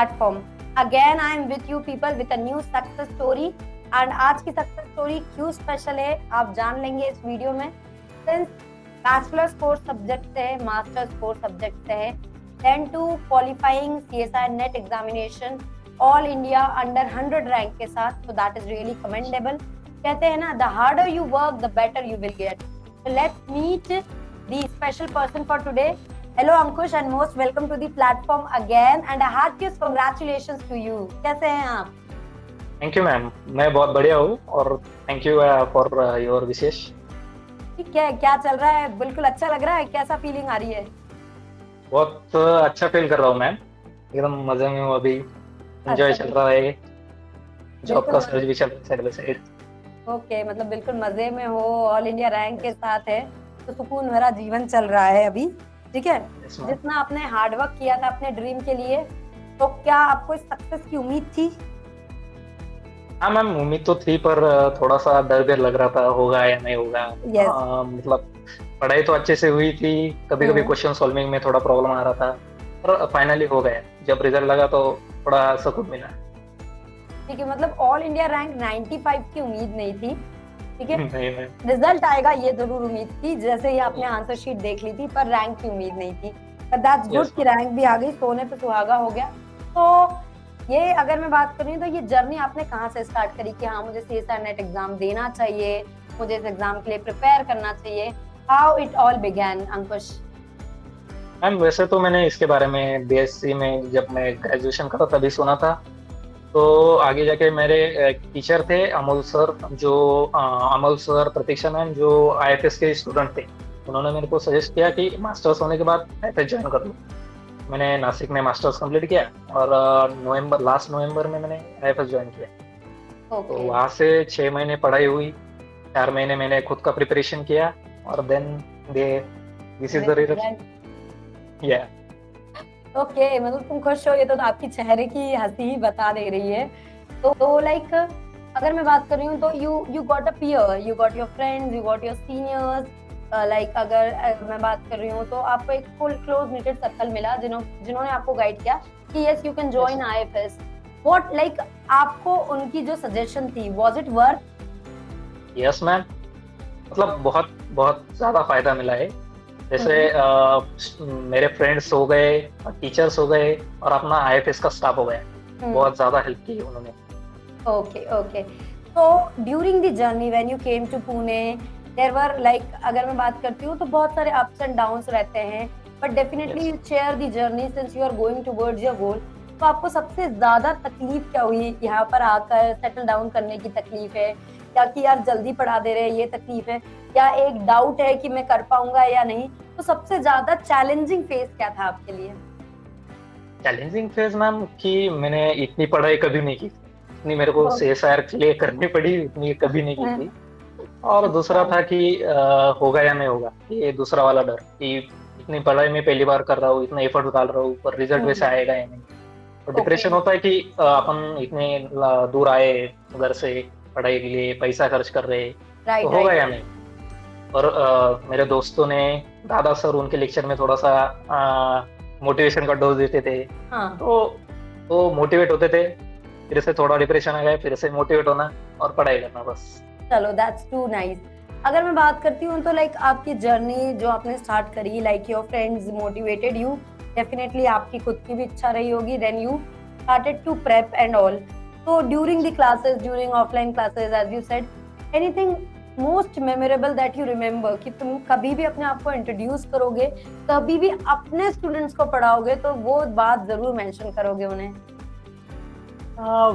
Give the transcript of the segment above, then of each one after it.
platform. Again, I am with you people with a new success story. And आज की success story क्यों special है आप जान लेंगे इस वीडियो में. सिंस बैचलर्स कोर्स सब्जेक्ट से है, मास्टर्स कोर्स सब्जेक्ट से है, 10 to qualifying CSI net examination all India under 100 rank के साथ, तो दैट इज रियली कमेंडेबल. कहते हैं ना, the harder you work the better you will get. Let's meet the special person for today. Hello Ankush and most welcome to the platform again and a heartiest congratulations to you. कैसे हैं आप? Thank you ma'am, मैं बहुत बढ़िया हूँ और thank you for your विशेष. ठीक है, क्या चल रहा है? बिल्कुल अच्छा लग रहा है, कैसा फीलिंग आ रही है? बहुत अच्छा फील कर रहा हूँ मैम, एकदम मजे में हूँ अभी. एंजॉय अच्छा, चल रहा है, जॉब का बिल्कुल. सर्च भी चल रहा है. ओके, मतलब बिल्कुल मजे में हो, ऑल इंडिया रैंक के साथ है, तो सुकून भरा जीवन चल रहा है अभी. ठीक है. Yes, ma'am. जितना आपने हार्ड वर्क किया था अपने ड्रीम के लिए, तो क्या आपको इस सक्सेस की उम्मीद थी? हाँ मैम, उम्मीद तो थी पर थोड़ा सा डर लग रहा था, होगा या नहीं होगा. Yes. मतलब पढ़ाई तो अच्छे से हुई थी, कभी कभी क्वेश्चन सॉल्विंग में थोड़ा प्रॉब्लम आ रहा था, पर फाइनली हो गया. जब रिजल्ट लगा तो थोड़ा सुकून मिला. ठीक है, मतलब ऑल इंडिया रैंक 95 की उम्मीद नहीं थी. ठीक है, नहीं मैम, रिजल्ट आएगा ये जरूर उम्मीद थी, जैसे ही आपने आंसर शीट देख ली थी, पर रैंक की उम्मीद नहीं थी. बट दैट्स गुड कि रैंक भी आ गई, सोने पे सुहागा हो गया. तो ये अगर मैं बात करूँ तो ये जर्नी आपने कहाँ से स्टार्ट करी कि हाँ मुझे CSI नेट एग्जाम देना चाहिए, मुझे इस एग्जाम के लिए प्रिपेयर करना चाहिए? How it all began Ankush? Ma'am वैसे तो मैंने इसके बारे में BSc में जब मैं ग्रेजुएशन करा तभी सुना था. तो आगे जाके मेरे टीचर थे अमोल सर, अमोल सर, प्रतीक्षा मैम, जो IFS के स्टूडेंट थे. उन्होंने मेरे को सजेस्ट किया कि मास्टर्स होने के बाद IFS ज्वाइन कर लो. मैंने नासिक में मास्टर्स कंप्लीट किया और लास्ट नवंबर में मैंने IFS ज्वाइन किया. तो वहाँ से 6 महीने पढ़ाई हुई, 4 महीने मैंने खुद का प्रिपरेशन किया और then this is the result. या ओके, मतलब तुम खुश हो, ये तो आपकी चेहरे की हंसी ही बता दे रही है. तो लाइक अगर मैं बात कर रही हूँ तो you got a peer, you got your friends, you got your seniors. Like अगर मैं बात कर रही हूँ तो आपको एक फुल क्लोज निटेड सर्कल मिला जिन्होंने आपको गाइड किया कि yes you can join IFS. What like आपको उनकी जो सजेशन थी, was it worth? Yes ma'am, मतलब बहुत बहुत ज्यादा फायदा मिला है. जैसे मेरे फ्रेंड्स हो गए, टीचर्स हो गए और अपना IFS का स्टाफ हो गया, बहुत ज्यादा हेल्प की उन्होंने. ओके. तो during the journey when you came to Pune, there were like अगर मैं बात करती हूँ तो बहुत सारे अप्स एंड डाउन्स रहते हैं, but definitely you share the journey since you are going towards your goal. तो आपको सबसे ज्यादा तकलीफ क्या हुई यहाँ पर आकर? सेटल डाउन करने की तकलीफ है, या कि यार जल्दी पढ़ा दे रहे हैं ये तकलीफ है, या एक डाउट है कि मैं कर पाऊंगा या नहीं? तो सबसे ज्यादा चैलेंजिंग फेज क्या था आपके लिए? चैलेंजिंग फेज मैम कि मैंने इतनी पढ़ाई कभी नहीं की, इतनी मेरे को CSIR के लिए करनी पड़ी, इतनी कभी नहीं की थी. और दूसरा था कि होगा या नहीं होगा, ये दूसरा वाला डर कि इतनी पढ़ाई में पहली बार कर रहा हूँ, इतना एफर्ट डाल रहा हूँ, पर रिजल्ट वैसे आएगा या नहीं. और डिप्रेशन होता है कि अपन इतने दूर आए घर से पढ़ाई के लिए, पैसा खर्च कर रहे, तो होगा या नहीं. और मेरे दोस्तों ने, दादा सर उनके लेक्चर में थोड़ा सा मोटिवेशन का डोज देते थे. तो मोटिवेट होते थे, फिर से थोड़ा डिप्रेशन आ गया, फिर से मोटिवेट होना और पढ़ाई करना बस. चलो दैट्स टू नाइस. अगर मैं बात करती हूँ तो लाइक आपकी जर्नी जो आपने स्टार्ट करी, like your friends motivated you, definitely आपकी खुद की भी इच्छा रही होगी, then you started to prep and all. तो during the classes, during offline classes, as you said, anything most memorable that you remember कि तुम कभी भी अपने आप को इंट्रोड्यूस करोगे, कभी भी अपने स्टूडेंट्स को पढ़ाओगे तो वो बात जरूर मेंशन करोगे उन्हें?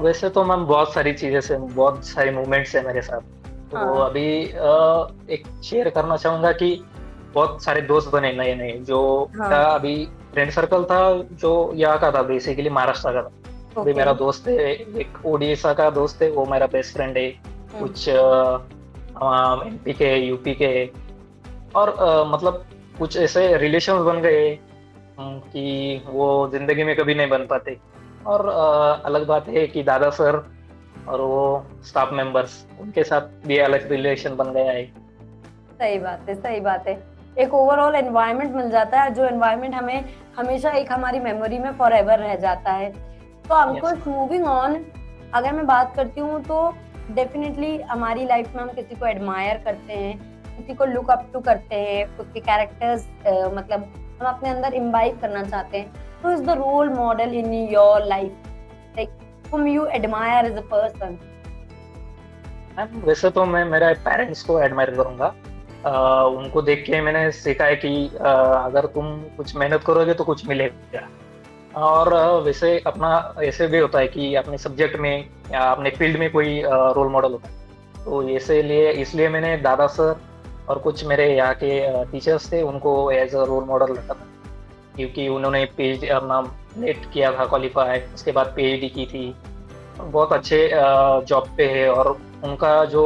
वैसे तो मैम बहुत सारी चीजें से, बहुत सारी मूवमेंट्स है मेरे साथ. तो अभी एक शेयर करना चाहूंगा कि बहुत सारे दोस्त बने नए नए, जो था अभी फ्रेंड सर्कल था जो यहाँ का था, बेसिकली महाराष्ट्र का था. अभी मेरा दोस्त है, एक ओडिशा का दोस्त है, वो मेरा बेस्ट फ्रेंड है. कुछ MP के, UP के, और मतलब कुछ ऐसे रिलेशंस बन गए कि वो जिंदगी में कभी नहीं बन पाते. और अलग बात है कि दादा सर और वो स्टाफ मेंबर्स, उनके साथ भी अलग रिलेशन बन गया है. सही बात है. एक ओवरऑल एनवायरनमेंट मिल जाता है, जो एनवायरनमेंट हमें हमेशा एक हमारी मेमोरी में फॉरएवर रह जाता है. तो अंकुश, मूविंग ऑन, अगर मैं बात करती हूँ तो डेफिनेटली हमारी लाइफ में हम किसी को एडमायर करते हैं, किसी को लुक अप टू करते हैं, उसके कैरेक्टर्स मतलब हम अपने अंदर इम्बाइब करना चाहते हैं. तो is the role model in your life, like whom you admire as a person? Ma'am वैसे तो मैं मेरे पेरेंट्स को एडमायर करूंगा. उनको देख के मैंने सीखा है कि अगर तुम कुछ मेहनत करोगे तो कुछ मिलेगा. और वैसे अपना ऐसे भी होता है कि अपने सब्जेक्ट में या अपने फील्ड में कोई रोल मॉडल होता है. तो इसलिए मैंने दादा सर और कुछ मेरे यहाँ के टीचर्स थे, उनको एज अ रोल मॉडल रखा था, क्योंकि उन्होंने पीएचडी अपना नेट किया था क्वालिफाई, उसके बाद पीएचडी की थी, बहुत अच्छे जॉब पे है. और उनका जो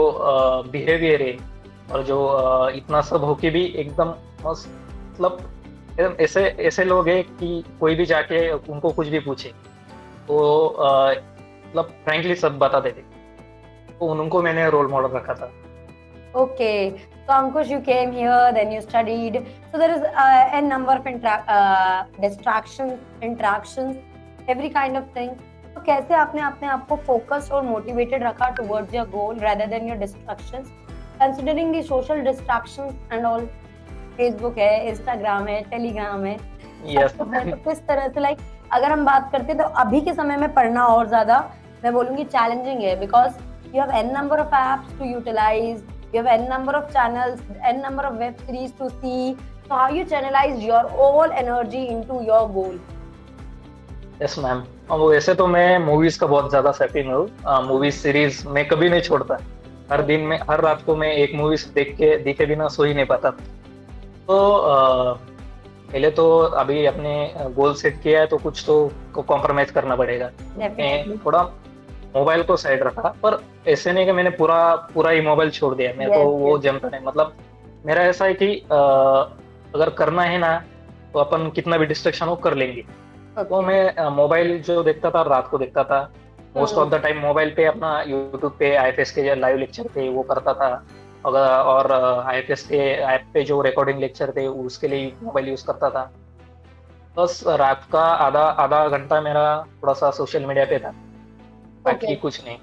बिहेवियर है और जो इतना सब होके भी एकदम मस्त, मतलब एकदम ऐसे ऐसे लोग हैं कि कोई भी जाके उनको कुछ भी पूछे तो मतलब फ्रैंकली सब बता देते. तो उनको मैंने रोल मॉडल रखा था. Okay, so Ankush, you came here, then you studied. So there is a number of distractions, interactions, every kind of thing. तो कैसे आपने अपने आप को फोकस्ड और मोटिवेटेड रखा towards your goal rather than your distractions, considering the social distractions and all? Facebook है, Instagram है, टेलीग्राम है, Yes. सब है. तो किस तरह से लाइक अगर हम बात करते हैं तो अभी के समय में पढ़ना और ज्यादा मैं बोलूंगी चैलेंजिंग है, because you have n number of apps to utilize, you have n number of channels, n number of web series to see. So how you channelize your all energy into your goal? Yes ma'am. अब वैसे तो मैं movies का बहुत ज्यादा शौकीन हूँ. Movies series मैं कभी नहीं छोड़ता. हर दिन में हर रात को मैं एक मूवी देखे बिना सो ही नहीं पाता. तो पहले तो अभी अपने गोल सेट किया है तो कुछ तो कॉम्प्रोमाइज करना पड़ेगा. मैं थोड़ा मोबाइल को साइड रखा, पर ऐसे नहीं कि मैंने पूरा ही मोबाइल छोड़ दिया. मैं तो वो जमता नहीं. मतलब मेरा ऐसा है कि अगर करना है ना तो अपन कितना भी डिस्ट्रैक्शन हो कर लेंगे. तो मैं मोबाइल जो देखता था रात को देखता था. Most of the time mobile पे अपना यूट्यूब पे आईएफएस के जो लाइव लेक्चर थे वो करता था. और आईएफएस के ऐप पे जो रिकॉर्डिंग लेक्चर थे उसके लिए मोबाइल यूज करता था. बस रात का आधा घंटा मेरा थोड़ा सा सोशल मीडिया पे था, बाकी कुछ नहीं.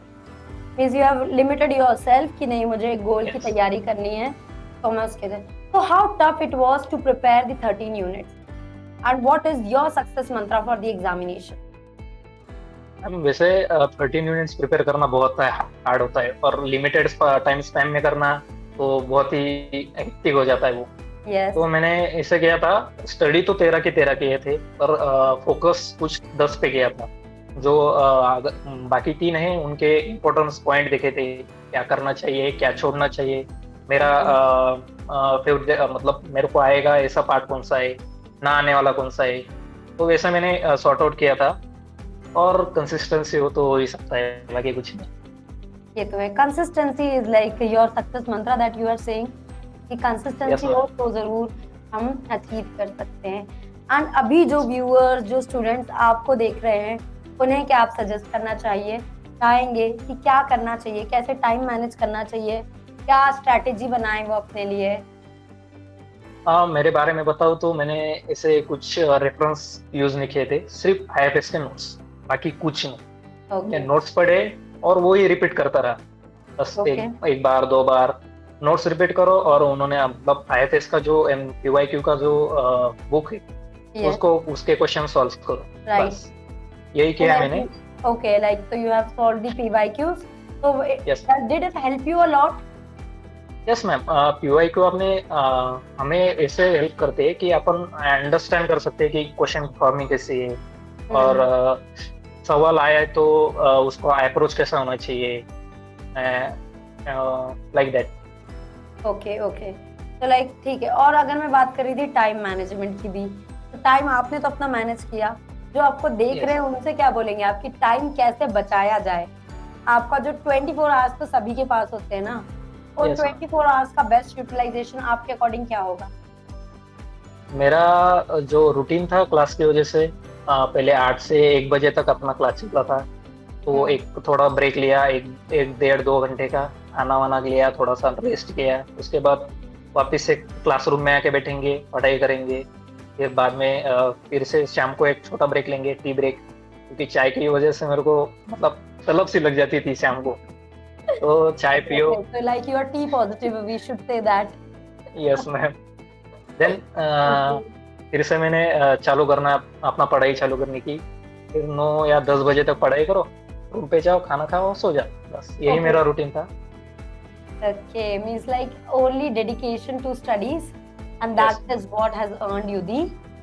Means you have limited yourself कि नहीं मुझे एक गोल की तैयारी करनी है तो मैं उसके लिए. So how tough it was to prepare the 13 units and what is your success mantra for the examination? वैसे 13 यूनिट्स प्रिपेयर करना बहुत हार्ड होता है, और लिमिटेड टाइम स्पैन में करना तो बहुत ही हेक्टिक हो जाता है वो. Yes. तो मैंने ऐसे किया था, स्टडी तो 13 के 13 किए थे, पर फोकस कुछ 10 पे किया था. जो बाकी 3 हैं उनके इम्पोर्टेंस पॉइंट देखे थे, क्या करना चाहिए क्या छोड़ना चाहिए, मेरा फेवरेट मतलब मेरे को आएगा ऐसा पार्ट कौन सा है, ना आने वाला कौन सा है. तो वैसा मैंने सॉर्ट आउट किया था. और कंसिस्टेंसी हो तो हो ही सकता है, बाकी कुछ नहीं. ये तो है, consistency is like your success mantra that you are saying कि कंसिस्टेंसी हो तो जरूर हम अचीव कर सकते हैं. एंड अभी जो व्यूअर्स जो स्टूडेंट्स आपको देख रहे हैं उन्हें क्या आप सजेस्ट करना चाहेंगे कि क्या करना चाहिए, कैसे टाइम मैनेज करना चाहिए, क्या स्ट्रैटेजी बनाएं वो अपने लिए? मेरे बारे में बताऊं तो मैंने ऐसे कुछ रेफरेंस यूज नहीं किए थे, सिर्फ आईएफएस के नोट्स, बाकी कुछ नहीं. नोट्स पढ़े और वो ही रिपीट करता रहा. बस एक बार 2 बार नोट्स रिपीट करो, और उन्होंने मतलब आईएफएस का जो पीवाईक्यू का जो बुक है उसको उसके क्वेश्चन सॉल्व करो. बस यही किया मैंने. Okay, like so you have solved the PYQs. So did it help you a lot? Yes ma'am. PYQ आपने हमें ऐसे हेल्प करते हैं कि अपन अंडरस्टैंड कर सकते हैं कि क्वेश्चन फॉर्मिंग कैसी है, और सवाल आया है तो उसको अप्रोच कैसा होना चाहिए, लाइक दैट. ओके तो लाइक ठीक है. और अगर मैं बात कर रही थी टाइम मैनेजमेंट की भी, तो टाइम आपने तो अपना मैनेज किया, जो आपको देख रहे हैं उनसे क्या बोलेंगे आपकी टाइम कैसे बचाया जाए? आपका जो 24 आवर्स तो सभी के पास होते हैं ना, और 24 आवर्स का बेस्ट यूटिलाइजेशन आपके अकॉर्डिंग क्या होगा? मेरा जो रूटीन था क्लास की वजह से, पहले 8 से 1 बजे तक अपना क्लास चलता था. तो एक थोड़ा ब्रेक लिया, एक 1.5-2 घंटे का, खाना वाना लिया, थोड़ा सा रेस्ट किया. उसके बाद वापस से क्लासरूम में आके बैठेंगे, पढ़ाई करेंगे. फिर बाद में फिर से शाम को एक छोटा ब्रेक लेंगे, टी ब्रेक. क्योंकि चाय की वजह से मेरे को मतलब तलब सी लग जाती थी शाम को, तो चाय पियो। Okay, so like you are tea positive, we should say that. Yes ma'am. Then Okay. फिर से मैंने चालू करना, अपना पढ़ाई चालू करने की। फिर 9 या 10 बजे तक पढ़ाई करो, रूम पे जाओ, खाना खाओ, सो जाओ, बस यही Okay. मेरा रूटीन था। Okay, means like only dedication to studies and that Yes. is what has earned you the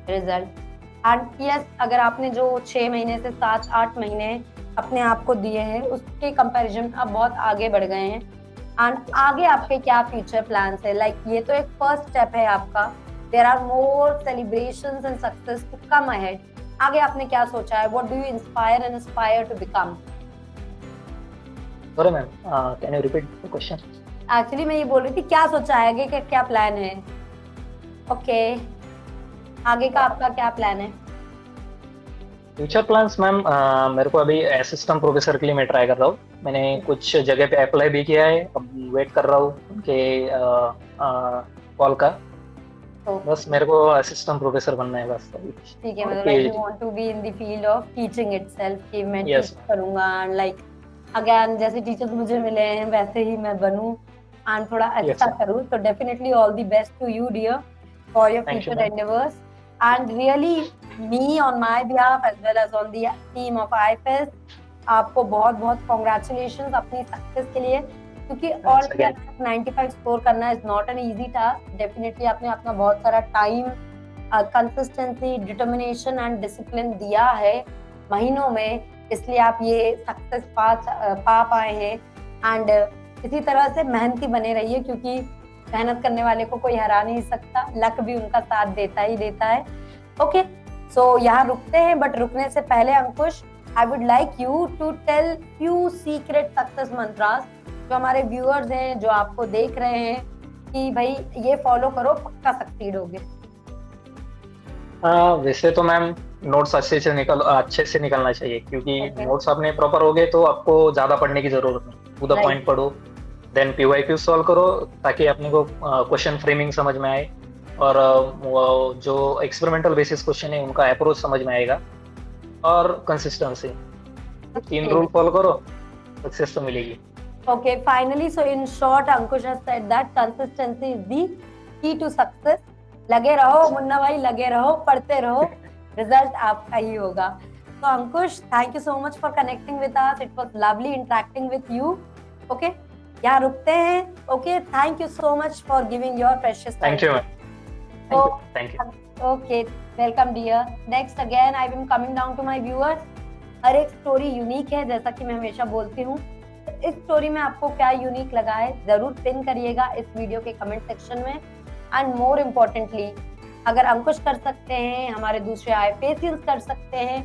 result. And yes, अगर आपने जो 6 महीने से 7-8 महीने अपने आप को दिए हैं उसके कंपैरिजन आप बहुत आगे बढ़ गए हैं। एंड आगे आपके क्या फ्यूचर प्लान्स है? लाइक ये तो एक फर्स्ट स्टेप है आपका, there are more celebrations and success to come ahead. आगे आपने क्या सोचा है? What do you inspire and aspire to become? Sorry ma'am, can you repeat the question? Actually मैं ये बोल रही थी क्या सोचा है आगे का, क्या प्लान है? ओके, आगे का आपका क्या प्लान है? फ्यूचर प्लान्स मैम, मेरे को अभी असिस्टेंट प्रोफेसर के लिए मैं ट्राई कर रहा हूँ। मैंने कुछ जगह पे अप्लाई भी किया है, अब वेट कर रहा हूँ उनके कॉल का। तो बस मेरे को असिस्टेंट प्रोफेसर बनना है बस अभी। ठीक है, मतलब okay. Like you want to be in the field of teaching itself कि मैं Yes. टीच करूंगा एंड लाइक अगेन जैसे टीचर्स मुझे मिले हैं वैसे ही मैं बनूं एंड थोड़ा Yes, अच्छा ma'am. करूं। तो definitely all the best to you dear for your Thank you, future ma'am. Endeavours and really me on my behalf as well as on the team of IFS आपको बहुत बहुत congratulations अपनी success के लिए, क्योंकि all Thanks again. 95 score करना is not an easy task. Definitely आपने अपना बहुत सारा time, consistency, determination and discipline दिया है महीनों में, इसलिए आप ये सक्सेस पा पाए हैं। एंड इसी तरह से मेहनती बने रहिए, क्योंकि मेहनत करने वाले को कोई हरा नहीं सकता, लक भी उनका साथ देता ही देता है। ओके, सो यहाँ रुकते हैं, बट रुकने से पहले Ankush, I would like you to tell few secret success mantras जो हमारे व्यूअर्स हैं, जो आपको देख रहे हैं कि भाई ये फॉलो करो पक्का सक्सीड होगे। वैसे तो मैम नोट्स अच्छे से निकलना चाहिए, क्योंकि Okay. नोट्स आपने प्रॉपर हो गए तो आपको ज्यादा पढ़ने की जरूरत नहीं, टू द Right. पॉइंट पढ़ो। देन पीवाईक्यू सॉल्व करो ताकि अपने को क्वेश्चन फ्रेमिंग समझ में आए, और वो जो एक्सपेरिमेंटल बेसिस क्वेश्चन है उनका अप्रोच समझ में आएगा, और कंसिस्टेंसी, 3 रूल फॉलो करो, सक्सेस तो मिलेगी। Okay, finally, so in short, Ankush has said that consistency is the key to success. लगे रहो मुन्ना भाई, लगे रहो, पढ़ते रहो, रिजल्ट आपका ही होगा। So Ankush, thank you so much for connecting with us. It was lovely interacting with you. Okay, यहाँ रुकते हैं। Okay, thank you so much for giving your precious time. Thank you ma'am, thank you. Okay, welcome dear. Next again, I am coming down to my viewers. हर एक story unique है, जैसा कि मैं हमेशा बोलती हूँ। इस स्टोरी में आपको क्या यूनिक लगा है जरूर पिन करिएगा इस वीडियो के कमेंट सेक्शन में। एंड मोर इम्पोर्टेंटली, अगर अंकुश कर सकते हैं, हमारे दूसरे आईएफएसियंस कर सकते हैं,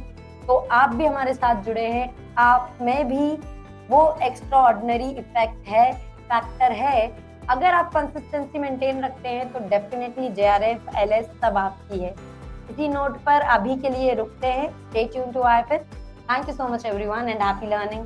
तो आप भी हमारे साथ जुड़े हैं। आप में भी वो एक्स्ट्रा ऑर्डिनरी इफेक्ट है, फैक्टर है। अगर आप कंसिस्टेंसी मेंटेन रखते हैं तो डेफिनेटली जेआरएफ, एलएस सब आपकी है। इसी नोट पर अभी के लिए रुकते हैं। Stay tune to IFS. Thank you so much everyone and happy learning.